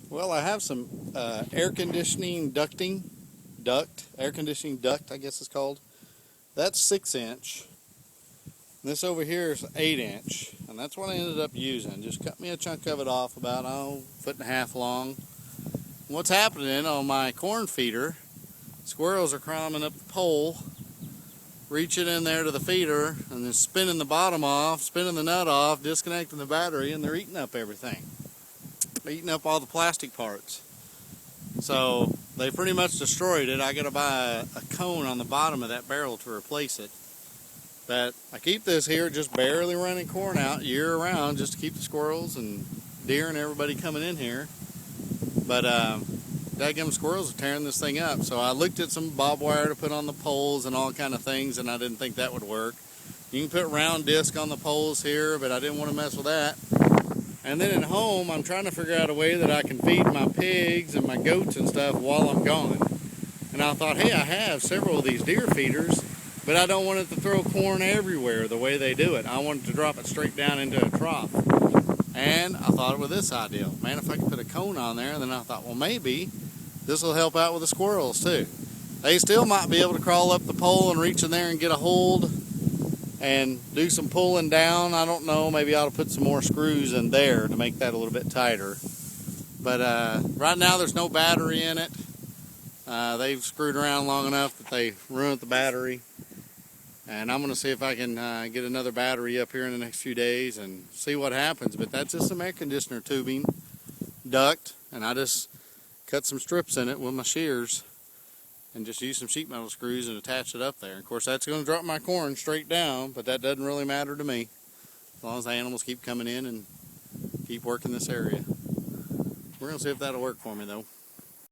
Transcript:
Well, I have some air conditioning air conditioning duct, I guess it's called. That's 6 inch. This over here is 8 inch, and that's what I ended up using. Just cut me a chunk of it off about, foot and a half long. What's happening on my corn feeder, squirrels are climbing up the pole, reaching in there to the feeder, and then spinning the bottom off, spinning the nut off, disconnecting the battery, and they're eating up everything. Eating up all the plastic parts. So they pretty much destroyed it. I gotta buy a cone on the bottom of that barrel to replace it. But I keep this here just barely running corn out year round just to keep the squirrels and deer and everybody coming in here. But dadgum squirrels are tearing this thing up. So I looked at some barbed wire to put on the poles and all kind of things, and I didn't think that would work. You can put round disc on the poles here, but I didn't want to mess with that. And then at home, I'm trying to figure out a way that I can feed my pigs and my goats and stuff while I'm gone. And I thought, hey, I have several of these deer feeders, but I don't want it to throw corn everywhere the way they do it. I want it to drop it straight down into a trough. And I thought with this idea, man, if I could put a cone on there, and then I thought, well, maybe this will help out with the squirrels too. They still might be able to crawl up the pole and reach in there and get a hold and do some pulling down. I don't know, maybe I ought to put some more screws in there to make that a little bit tighter. But right now there's no battery in it. They've screwed around long enough that they ruined the battery. And I'm going to see if I can get another battery up here in the next few days and see what happens. But that's just some air conditioner tubing, duct, and I just cut some strips in it with my shears and just use some sheet metal screws and attach it up there. Of course, that's going to drop my corn straight down, but that doesn't really matter to me as long as the animals keep coming in and keep working this area. We're going to see if that'll work for me though.